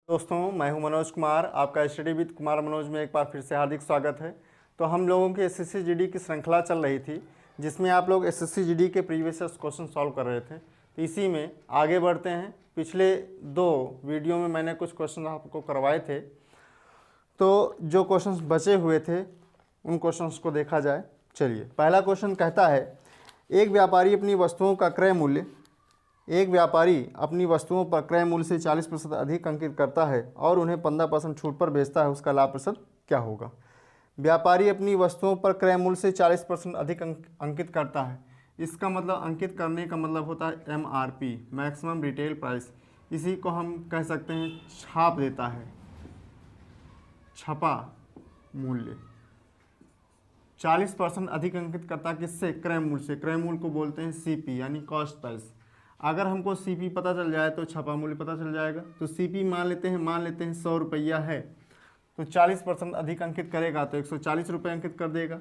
दोस्तों, मैं हूं मनोज कुमार। आपका स्टडी विद कुमार मनोज में एक बार फिर से हार्दिक स्वागत है। तो हम लोगों की एसएससी जीडी की श्रृंखला चल रही थी, जिसमें आप लोग एसएससी जीडी के प्रीवियस क्वेश्चन सॉल्व कर रहे थे। तो इसी में आगे बढ़ते हैं। पिछले 2 वीडियो में मैंने कुछ क्वेश्चन आपको करवाए थे, तो जो क्वेश्चंस बचे हुए थे उन क्वेश्चंस को देखा जाए। चलिए, पहला क्वेश्चन कहता है, एक व्यापारी अपनी वस्तुओं पर क्रय मूल्य से 40% अधिक अंकित करता है और उन्हें 15% छूट पर बेचता है, उसका लाभ प्रतिशत क्या होगा। व्यापारी अपनी वस्तुओं पर क्रय मूल्य से 40% अधिक अंकित करता है। इसका मतलब अंकित करने का मतलब होता है MRP, मैक्सिमम रिटेल प्राइस। इसी को हम कह सकते हैं छाप देता है, छपा मूल्य। 40% अधिक अंकित करता है किससे? क्रय मूल्य से। क्रय मूल्य को बोलते हैं CP यानी कॉस्ट प्राइस। अगर हमको CP पता चल जाए तो छपा मूल्य पता चल जाएगा। तो CP मान लेते हैं 100 रुपया है, तो 40% अधिक अंकित करेगा तो 140 रुपये अंकित कर देगा।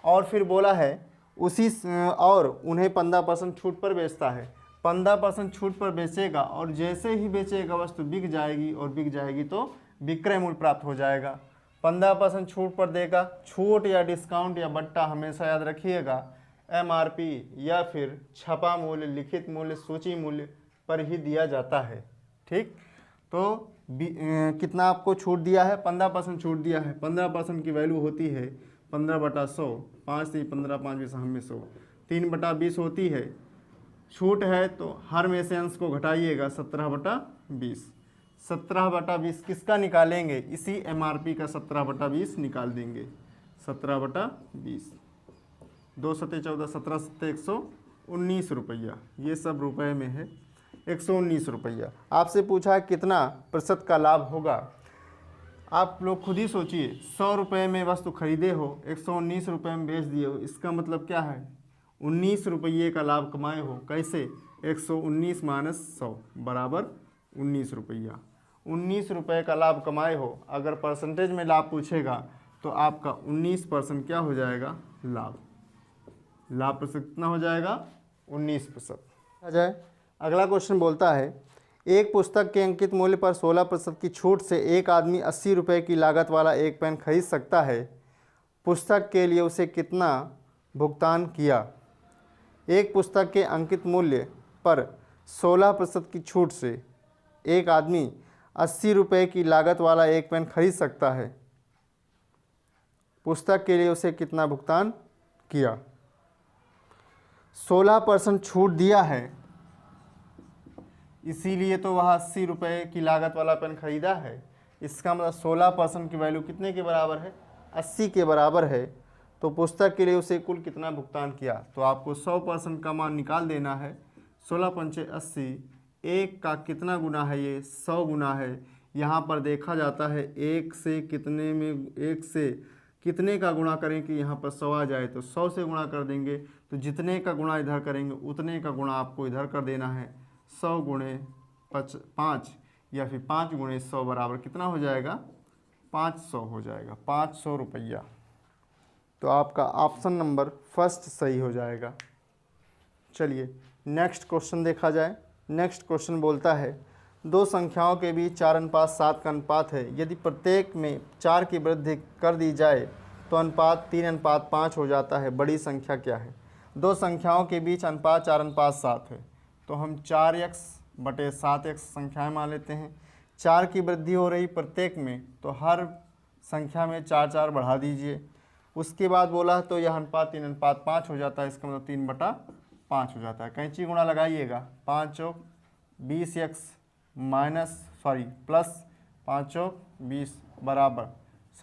और फिर बोला है और उन्हें 15% छूट पर बेचता है। 15% छूट पर बेचेगा और जैसे ही बेचेगा वस्तु बिक जाएगी, और बिक जाएगी तो विक्रय मूल्य प्राप्त हो जाएगा। 15% छूट पर देगा। छूट या डिस्काउंट या बट्टा हमेशा याद रखिएगा MRP या फिर छपा मूल्य, लिखित मूल्य, सूची मूल्य पर ही दिया जाता है। ठीक, तो कितना आपको छूट दिया है? 15% छूट दिया है। 15% की वैल्यू होती है 15/100, 5 से 15, 5 में से हम में 100, 3/20 होती है। छूट है तो हर में से अंश को घटाइएगा, 17/20। 17/20 किसका निकालेंगे? इसी MRP का 17/20 निकाल देंगे। 17/20, 2 सत्ते 14, 17 सत्ते 119 रुपया। ये सब रुपए में है, 119 रुपया। आपसे पूछा है कितना प्रतिशत का लाभ होगा। आप लोग खुद ही सोचिए, 100 रुपये में वस्तु खरीदे हो, 119 रुपये में बेच दिए हो, इसका मतलब क्या है? 19 रुपये का लाभ कमाए हो। कैसे? 119 माइनस 100 बराबर 19 रुपया। 19 रुपये का लाभ कमाए हो। अगर परसेंटेज में लाभ पूछेगा तो आपका 19% क्या हो जाएगा? लाभ प्रतिशत कितना हो जाएगा? 19%। आ जाए, अगला क्वेश्चन बोलता है, एक पुस्तक के अंकित मूल्य पर 16% की छूट से एक आदमी 80 रुपये की लागत वाला एक पेन खरीद सकता है। पुस्तक के लिए उसे कितना भुगतान किया? एक पुस्तक के अंकित मूल्य पर 16% की छूट से एक आदमी 80 रुपये की लागत वाला एक पेन खरीद सकता है। पुस्तक के लिए उसे कितना भुगतान किया? 16% छूट दिया है, इसीलिए तो वह 80 रुपये की लागत वाला पेन खरीदा है। इसका मतलब 16% की वैल्यू कितने के बराबर है? 80 के बराबर है। तो पुस्तक के लिए उसे कुल कितना भुगतान किया? तो आपको 100% का मान निकाल देना है। 16 पंचे 80, एक का कितना गुना है? ये 100 गुना है। यहाँ पर देखा जाता है एक से कितने का गुणा करें कि यहाँ पर 100 आ जाए, तो 100 से गुणा कर देंगे। तो जितने का गुणा इधर करेंगे उतने का गुणा आपको इधर कर देना है। 100 गुणे 5 या फिर 5 गुणे 100 बराबर कितना हो जाएगा? 500 हो जाएगा, 500 रुपया। तो आपका ऑप्शन नंबर फर्स्ट सही हो जाएगा। चलिए नेक्स्ट क्वेश्चन देखा जाए। नेक्स्ट क्वेश्चन बोलता है, दो संख्याओं के बीच 4:7 का अनुपात है। यदि प्रत्येक में 4 की वृद्धि कर दी जाए तो अनुपात 3:5 हो जाता है। बड़ी संख्या क्या है? दो संख्याओं के बीच अनुपात 4:7 है, तो हम 4x/7x संख्याएं मान लेते हैं। 4 की वृद्धि हो रही प्रत्येक में, तो हर संख्या में 4 बढ़ा दीजिए। उसके बाद बोला तो यह अनुपात 3:5 हो जाता है। इसका मतलब 3/5 हो जाता है। कैंची गुणा लगाइएगा, 5 20x प्लस 5 20 बराबर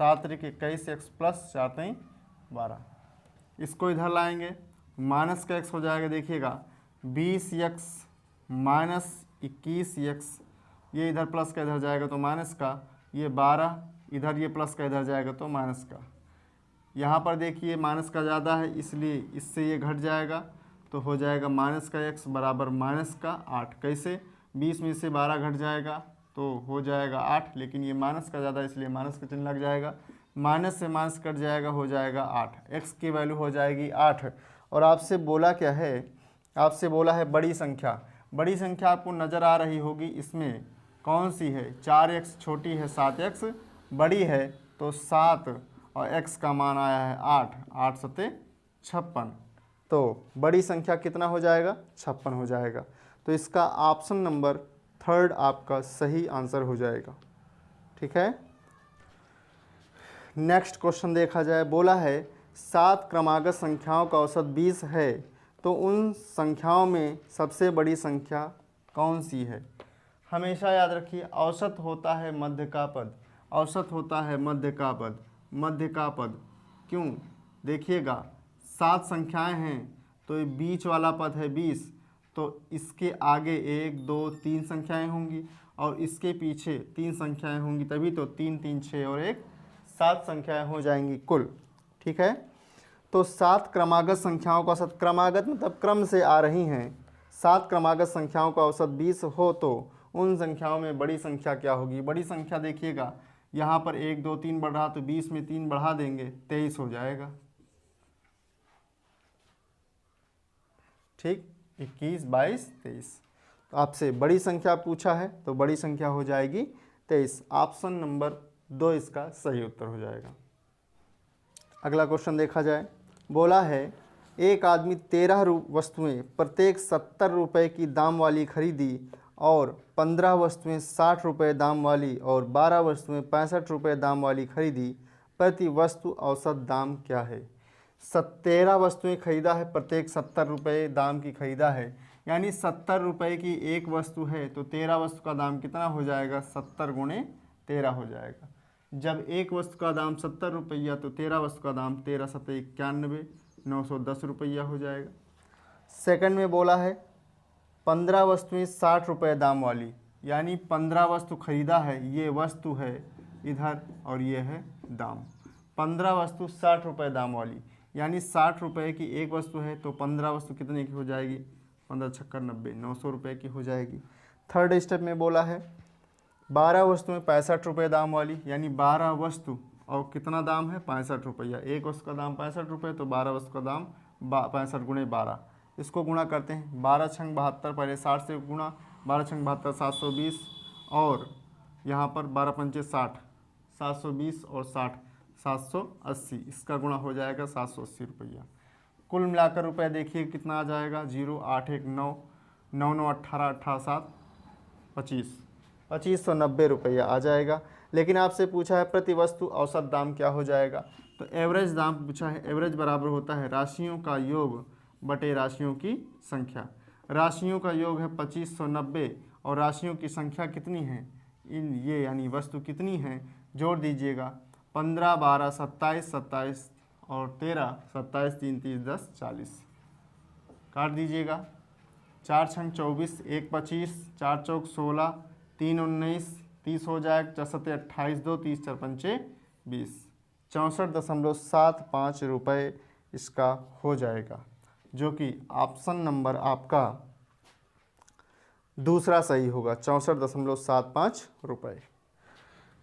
7 21x प्लस 4 12। इसको इधर लाएंगे, माइनस का x हो जाएगा। देखिएगा 20x माइनस 21x, ये इधर प्लस का इधर जाएगा तो माइनस का, ये 12 इधर, ये प्लस का इधर जाएगा तो माइनस का। यहाँ पर देखिए माइनस का ज़्यादा है, इसलिए इससे ये घट जाएगा, तो हो जाएगा माइनस का x बराबर माइनस का 8। कैसे? 20 में से 12 घट जाएगा तो हो जाएगा 8, लेकिन ये माइनस का ज़्यादा इसलिए माइनस का चिन्ह लग जाएगा। माइनस से माइनस कट जाएगा, हो जाएगा 8। x की वैल्यू हो जाएगी 8। और आपसे बोला क्या है? आपसे बोला है बड़ी संख्या। बड़ी संख्या आपको नज़र आ रही होगी, इसमें कौन सी है? 4x छोटी है, 7x बड़ी है, तो 7 और x का मान आया है 8, 8 सते 56, तो बड़ी संख्या कितना हो जाएगा? 56 हो जाएगा। तो इसका ऑप्शन नंबर 3 आपका सही आंसर हो जाएगा। ठीक है। नेक्स्ट क्वेश्चन देखा जाए, बोला है 7 क्रमागत संख्याओं का औसत 20 है, तो उन संख्याओं में सबसे बड़ी संख्या कौन सी है? हमेशा याद रखिए, औसत होता है मध्य का पद, औसत होता है मध्य का पद, मध्य का पद। क्यों? देखिएगा 7 संख्याएं हैं, तो ये बीच वाला पद है 20, तो इसके आगे 1 2 3 संख्याएं होंगी और इसके पीछे 3 संख्याएं होंगी, तभी तो 3 3 6 और 1 7 संख्याएं हो जाएंगी कुल। ठीक है। तो 7 क्रमागत संख्याओं का औसत, क्रमागत मतलब क्रम से आ रही हैं, 7 क्रमागत संख्याओं का औसत 20 हो, तो उन संख्याओं में बड़ी संख्या क्या होगी? बड़ी संख्या देखिएगा, यहाँ पर 1 2 3 बढ़ रहा, तो 20 में 3 बढ़ा देंगे, 23 हो जाएगा। ठीक, 21 22 23। तो आपसे बड़ी संख्या पूछा है, तो बड़ी संख्या हो जाएगी 23। ऑप्शन नंबर 2 इसका सही उत्तर हो जाएगा। अगला क्वेश्चन देखा जाए, बोला है एक आदमी 13 वस्तुएं प्रत्येक 70 रुपये की दाम वाली खरीदी और 15 वस्तुएं 60 रुपये दाम वाली और 12 वस्तुएं 65 रुपये दाम वाली खरीदी, प्रति वस्तु औसत दाम क्या है? 13 वस्तुएं खरीदा है, प्रत्येक 70 रुपये दाम की खरीदा है, यानी 70 रुपये की एक वस्तु है, तो 13 वस्तु का दाम कितना हो जाएगा? 70 गुणे 13 हो जाएगा। जब एक वस्तु का दाम 70 रुपया, तो 13 वस्तु का दाम 13 सत्ते 91, 910 रुपया हो जाएगा। सेकंड में बोला है 15 वस्तुएं 60 रुपये दाम वाली, यानी 15 वस्तु खरीदा है, ये वस्तु है इधर और ये है दाम। 15 वस्तु 60 रुपये दाम वाली, यानी 60 रुपये की एक वस्तु है, तो 15 वस्तु कितने की हो जाएगी? 15 छक्कर 90, 900 रुपये की हो जाएगी। थर्ड स्टेप में बोला है 12 वस्तुएं 65 रुपये दाम वाली, यानी 12 वस्तु और कितना दाम है? 65 रुपया। एक वस्तु का दाम 65 रुपये, तो 12 वस्तु का दाम 65 गुणे 12, इसको गुणा करते हैं। 12 छंग 72, पहले 60 से गुणा, 12 छंग 72 720, और यहाँ पर 12 पंचे 60, 720 और 60 780, इसका गुणा हो जाएगा 780 रुपया। कुल मिलाकर रुपये देखिए कितना आ जाएगा? 0 8 1 9 9 9 18 18 7 25, 2590 रुपया आ जाएगा। लेकिन आपसे पूछा है प्रति वस्तु औसत दाम क्या हो जाएगा? तो एवरेज दाम पूछा है। एवरेज बराबर होता है राशियों का योग बटे राशियों की संख्या। राशियों का योग है 2590 और राशियों की संख्या कितनी है? इन ये यानी वस्तु कितनी है, जोड़ दीजिएगा। 15 12 27 27 और 13 27 3 30 10 40, काट दीजिएगा। 4 छंग 24, 1 25, 4 चौक 16, 3 19 30 हो जाएगा। 4 सत्ते 28, 2 30 4 पंचे 20, 64.75 रुपये इसका हो जाएगा, जो कि ऑप्शन नंबर आपका दूसरा सही होगा, 64.75 रुपये।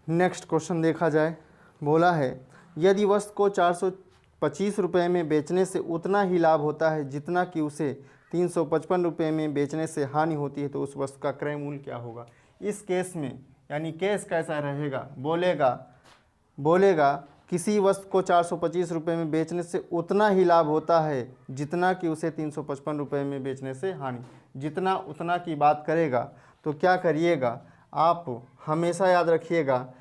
नेक्स्ट क्वेश्चन देखा जाए, बोला है यदि वस्तु को 425 रुपये में बेचने से उतना ही लाभ होता है जितना कि उसे 355 रुपये में बेचने से हानि होती है, तो उस वस्तु का क्रय मूल्य क्या होगा? इस केस में यानी केस कैसा रहेगा? बोलेगा किसी वस्तु को 425 रुपये में बेचने से उतना ही लाभ होता है जितना कि उसे 355 रुपये में बेचने से हानि। जितना उतना की बात करेगा तो क्या करिएगा आप, हमेशा याद रखिएगा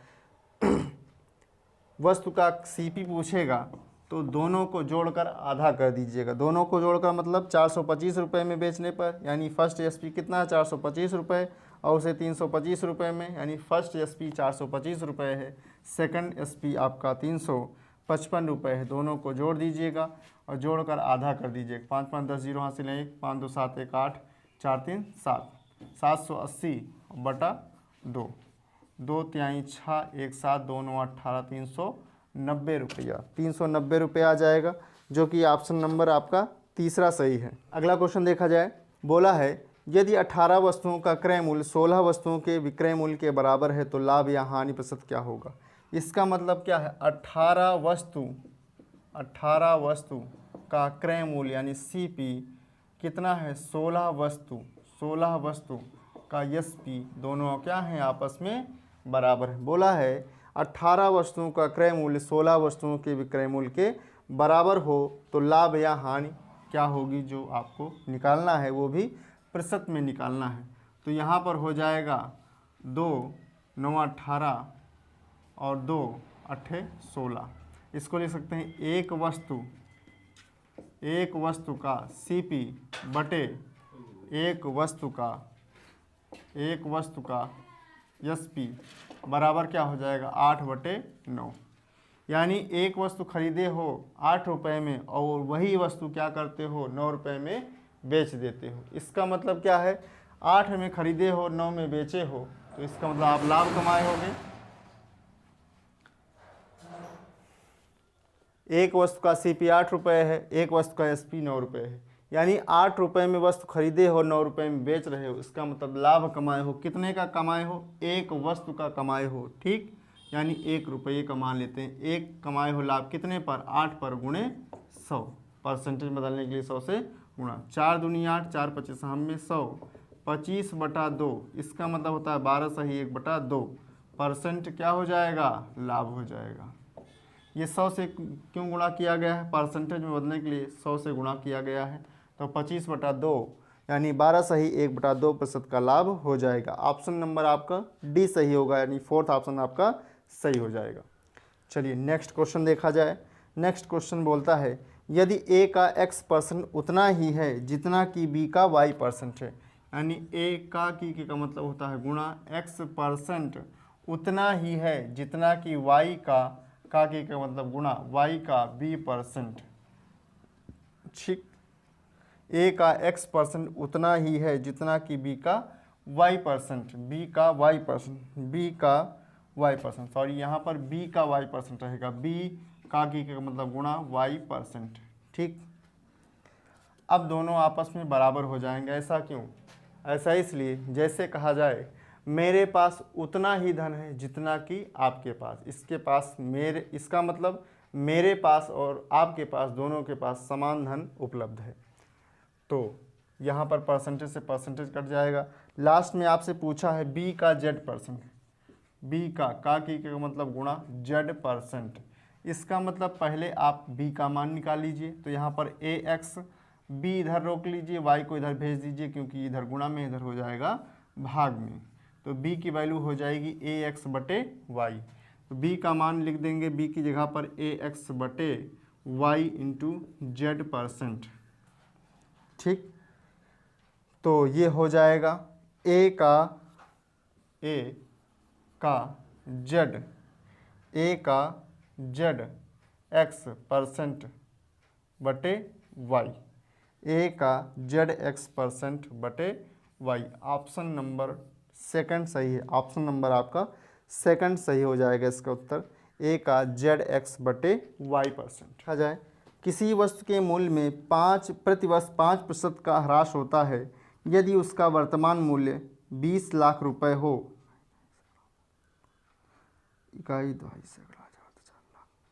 वस्तु का सीपी पूछेगा तो दोनों को जोड़कर आधा कर दीजिएगा। दोनों को जोड़कर मतलब 425 रुपये में बेचने पर, यानी फर्स्ट एसपी कितना है? 425 रुपये, और उसे 325 रुपये में, यानी फर्स्ट एसपी 425 रुपये है, सेकंड एसपी आपका 355 रुपये है। दोनों को जोड़ दीजिएगा और जोड़कर आधा कर दीजिएगा। 5 5 10 0 हासिल 1, 5 2 7 1 8, 4 3 7, 780 बटा 2, 2 तिहाई 6 1 7, 2 9 18, 390 रुपया, 390 रुपये आ जाएगा, जो कि ऑप्शन नंबर आपका तीसरा सही है। अगला क्वेश्चन देखा जाए, बोला है यदि 18 वस्तुओं का क्रय मूल्य 16 वस्तुओं के विक्रय मूल्य के बराबर है तो लाभ या हानि प्रतिशत क्या होगा? इसका मतलब क्या है? 18 वस्तु का क्रय मूल्य यानी सीपी कितना है? 16 वस्तु का यस पी दोनों क्या हैं, आपस में बराबर है। बोला है 18 वस्तुओं का क्रय मूल्य 16 वस्तुओं के विक्रय मूल्य के बराबर हो तो लाभ या हानि क्या होगी, जो आपको निकालना है वो भी प्रतिशत में निकालना है। तो यहाँ पर हो जाएगा 2 9 18 और 2 8 16। इसको लिख सकते हैं एक वस्तु का सीपी बटे एक वस्तु का एसपी बराबर क्या हो जाएगा 8/9। यानी एक वस्तु खरीदे हो 8 रुपये में और वही वस्तु क्या करते हो 9 रुपये में बेच देते हो। इसका मतलब क्या है, 8 में खरीदे हो 9 में बेचे हो, तो इसका मतलब आप लाभ कमाए होंगे। एक वस्तु का सीपी 8 रुपये है, एक वस्तु का एसपी 9 रुपये है। यानी 8 रुपये में वस्तु खरीदे हो 9 रुपये में बेच रहे हो, इसका मतलब लाभ कमाए हो। कितने का कमाए हो, एक वस्तु का कमाए हो, ठीक। यानी 1 रुपये का मान लेते हैं। एक कमाए हो लाभ कितने पर, 8 पर गुणे 100। परसेंटेज बदलने के लिए 100 से गुणा। 4 दूनी 8, 4 25 हम में 100, 25/2। इसका मतलब होता है 12 सही 1/2 परसेंट क्या हो जाएगा, लाभ हो जाएगा। ये 100 से क्यों गुणा किया गया है, परसेंटेज में बदलने के लिए 100 से गुणा किया गया है। तो 25/2 यानी 12 सही 1/2% का लाभ हो जाएगा। ऑप्शन नंबर आपका डी सही होगा, यानी 4th ऑप्शन आपका सही हो जाएगा। चलिए नेक्स्ट क्वेश्चन देखा जाए। नेक्स्ट क्वेश्चन बोलता है यदि ए का x% उतना ही है जितना कि बी का y% है। यानी ए का की का मतलब होता है गुणा x% उतना ही है जितना कि y का की का मतलब गुणा y का b%। ठीक, ए का x% उतना ही है जितना कि बी का y%, बी का y%, सॉरी यहाँ पर b का y% रहेगा, b का की का मतलब गुणा y%। ठीक, अब दोनों आपस में बराबर हो जाएंगे। ऐसा क्यों, ऐसा इसलिए जैसे कहा जाए मेरे पास उतना ही धन है जितना कि आपके पास। इसके पास मेरे, इसका मतलब मेरे पास और आपके पास दोनों के पास समान धन उपलब्ध है। तो यहाँ पर परसेंटेज से परसेंटेज कट जाएगा। लास्ट में आपसे पूछा है बी का z%, बी का की का मतलब गुणा z%। इसका मतलब पहले आप b का मान निकाल लीजिए। तो यहाँ पर ax, b इधर रोक लीजिए, y को इधर भेज दीजिए क्योंकि इधर गुणा में इधर हो जाएगा भाग में। तो b की वैल्यू हो जाएगी ax/y। तो b का मान लिख देंगे, b की जगह पर ax/y इंटू z%। ठीक, तो ये हो जाएगा a का z x% बटे y, a का z x% बटे y। ऑप्शन नंबर सेकंड सही है। ऑप्शन नंबर आपका सेकंड सही हो जाएगा इसका उत्तर, a का z x/y%। आ जाए किसी वस्तु के मूल्य में प्रतिवर्ष 5% का ह्रास होता है यदि उसका वर्तमान मूल्य 20 लाख रुपए हो। इकाई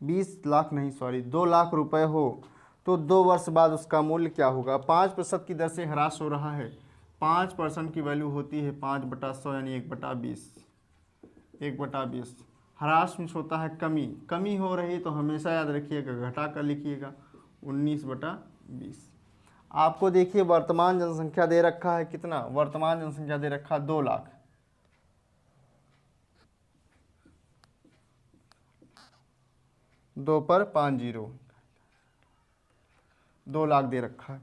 20 लाख नहीं, सॉरी 2 लाख रुपए हो तो 2 वर्ष बाद उसका मूल्य क्या होगा। 5% की दर से ह्रास हो रहा है। 5% की वैल्यू होती है 5/100 यानी 1/20। 1/20 ह्रास में होता है कमी हो रही है तो हमेशा याद रखिएगा घटा कर लिखिएगा 19/20। आपको देखिए वर्तमान जनसंख्या दे रखा है कितना, वर्तमान जनसंख्या दे रखा है 2 लाख। 2 पर 5 0, 2 लाख दे रखा है।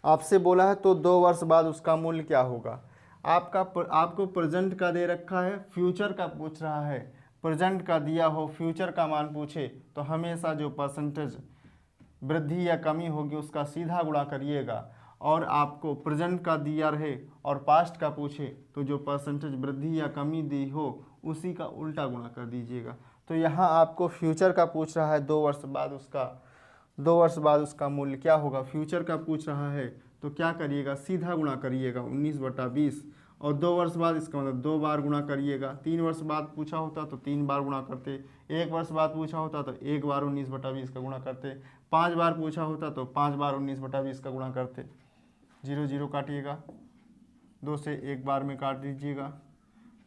आपसे बोला है तो 2 वर्ष बाद उसका मूल्य क्या होगा। आपको प्रेजेंट का दे रखा है, फ्यूचर का पूछ रहा है। प्रेजेंट का दिया हो, फ्यूचर का मान पूछे तो हमेशा जो परसेंटेज वृद्धि या कमी होगी उसका सीधा गुणा करिएगा। और आपको प्रेजेंट का दिया रहे और पास्ट का पूछे तो जो परसेंटेज वृद्धि या कमी दी हो उसी का उल्टा गुणा कर दीजिएगा। तो यहाँ आपको फ्यूचर का पूछ रहा है 2 वर्ष बाद उसका मूल्य क्या होगा। फ्यूचर का पूछ रहा है तो क्या करिएगा, सीधा गुणा करिएगा 19/20 और 2 वर्ष बाद इसका मतलब 2 बार गुणा करिएगा। 3 वर्ष बाद पूछा होता तो 3 बार गुणा करते, 1 वर्ष बाद पूछा होता तो 1 बार 19/20 का गुणा करते, 5 बार पूछा होता तो 5 बार 19/20 का गुणा करते। 0 0 काटिएगा, 2 से एक बार में काट दीजिएगा,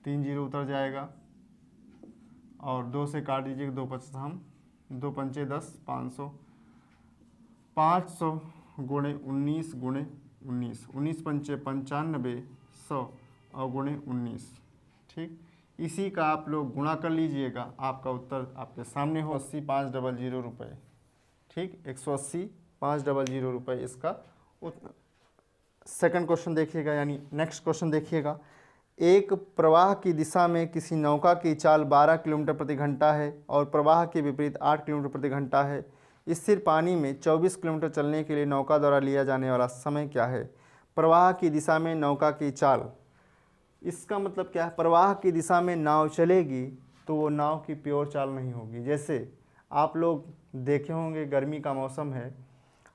3 जीरो उतर जाएगा, और 2 से काट दीजिएगा, 2 पचास हम 2 पंचे 10, 500, 500 गुणे 19 गुणे 19, 19 पंचे 95, 100 और गुणे 19। ठीक, इसी का आप लोग गुणा कर लीजिएगा, आपका उत्तर आपके सामने हो 80,500 रुपये। ठीक, 180,500 रुपये इसका उत्तर। सेकंड क्वेश्चन देखिएगा, यानी नेक्स्ट क्वेश्चन देखिएगा। एक प्रवाह की दिशा में किसी नौका की चाल 12 किलोमीटर प्रति घंटा है और प्रवाह के विपरीत 8 किलोमीटर प्रति घंटा है। स्थिर पानी में 24 किलोमीटर चलने के लिए नौका द्वारा लिया जाने वाला समय क्या है? प्रवाह की दिशा में नौका की चाल, इसका मतलब क्या है? प्रवाह की दिशा में नाव चलेगी तो वो नाव की प्योर चाल नहीं होगी। जैसे आप लोग देखे होंगे, गर्मी का मौसम है,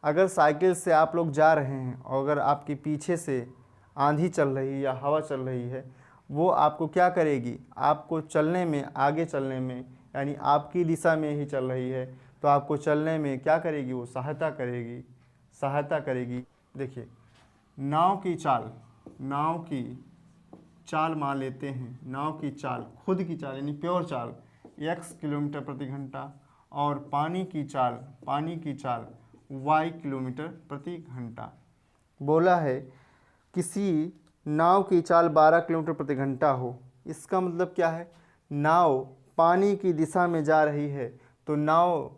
अगर साइकिल से आप लोग जा रहे हैं और अगर आपके पीछे से आंधी चल रही है या हवा चल रही है, वो आपको क्या करेगी? आपको चलने में, आगे चलने में, यानी आपकी दिशा में ही चल रही है तो आपको चलने में क्या करेगी? वो सहायता करेगी। देखिए, नाव की चाल मान लेते हैं, नाव की चाल, खुद की चाल यानी प्योर चाल x किलोमीटर प्रति घंटा, और पानी की चाल y किलोमीटर प्रति घंटा। बोला है किसी नाव की चाल 12 किलोमीटर प्रति घंटा हो, इसका मतलब क्या है? नाव पानी की दिशा में जा रही है तो नाव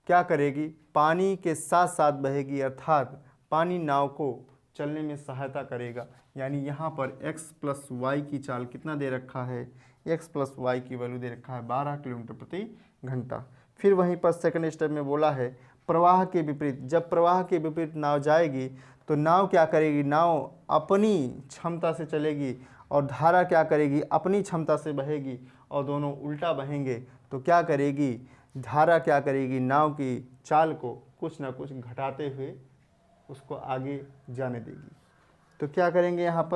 क्या करेगी? पानी के साथ साथ बहेगी, अर्थात पानी नाव को चलने में सहायता करेगा। यानी यहाँ पर x प्लस वाई की चाल कितना दे रखा है? x प्लस वाई की वैल्यू दे रखा है 12 किलोमीटर प्रति घंटा। फिर वहीं पर सेकंड स्टेप में बोला है प्रवाह के विपरीत, जब प्रवाह के विपरीत नाव जाएगी तो नाव क्या करेगी? नाव अपनी क्षमता से चलेगी और धारा क्या करेगी? अपनी क्षमता से बहेगी, और दोनों उल्टा बहेंगे तो क्या करेगी? धारा क्या करेगी? नाव की चाल को कुछ ना कुछ घटाते हुए उसको आगे जाने देगी। तो क्या करेंगे यहाँ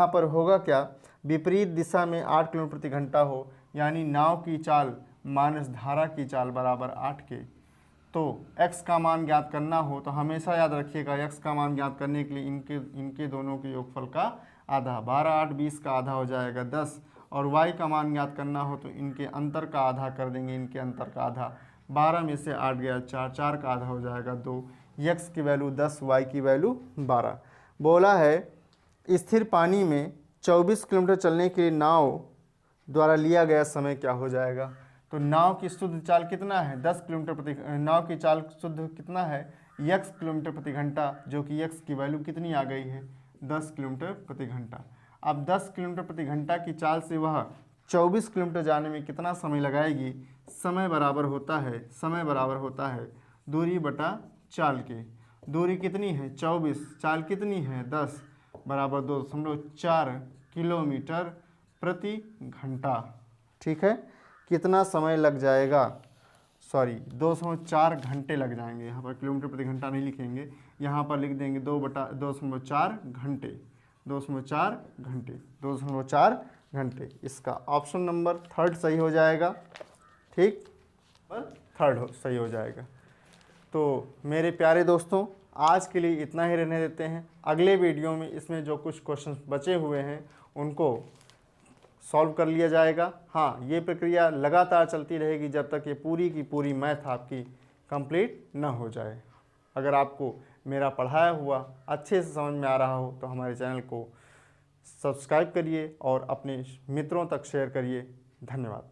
पर होगा क्या? विपरीत दिशा में 8 किलोमीटर प्रति घंटा हो, यानी नाव की चाल माइनस धारा की चाल बराबर 8 के। तो x का मान ज्ञात करना हो तो हमेशा याद रखिएगा, x का मान ज्ञात करने के लिए इनके दोनों के योगफल का आधा, 12 8 20 का आधा हो जाएगा 10, और y का मान ज्ञात करना हो तो इनके अंतर का आधा कर देंगे, इनके अंतर का आधा, 12 में से 8 गया 4, 4 का आधा हो जाएगा 2, x की वैल्यू 10, y की वैल्यू 12। बोला है स्थिर पानी में 24 किलोमीटर चलने के लिए नाव द्वारा लिया गया समय क्या हो जाएगा? तो नाव की शुद्ध चाल कितना है? 10 किलोमीटर प्रति, नाव की चाल शुद्ध कितना है? x किलोमीटर प्रति घंटा, जो कि x की वैल्यू कितनी आ गई है? 10 किलोमीटर प्रति घंटा। अब 10 किलोमीटर प्रति घंटा की चाल से वह 24 किलोमीटर जाने में कितना समय लगाएगी? समय बराबर होता है दूरी बटा चाल के। दूरी कितनी है? 24, चाल कितनी है? 10, बराबर 2.4 किलोमीटर प्रति घंटा। ठीक है, कितना समय लग जाएगा? 2.4 घंटे लग जाएंगे। यहाँ पर किलोमीटर प्रति घंटा नहीं लिखेंगे, यहाँ पर लिख देंगे 2.4 घंटे, 2.4 घंटे। इसका ऑप्शन नंबर 3 सही हो जाएगा। ठीक, सही हो जाएगा। तो मेरे प्यारे दोस्तों, आज के लिए इतना ही रहने देते हैं। अगले वीडियो में इसमें जो कुछ क्वेश्चन बचे हुए हैं उनको सॉल्व कर लिया जाएगा। हाँ, ये प्रक्रिया लगातार चलती रहेगी जब तक ये पूरी की पूरी मैथ आपकी कंप्लीट ना हो जाए। अगर आपको मेरा पढ़ाया हुआ अच्छे से समझ में आ रहा हो तो हमारे चैनल को सब्सक्राइब करिए और अपने मित्रों तक शेयर करिए। धन्यवाद।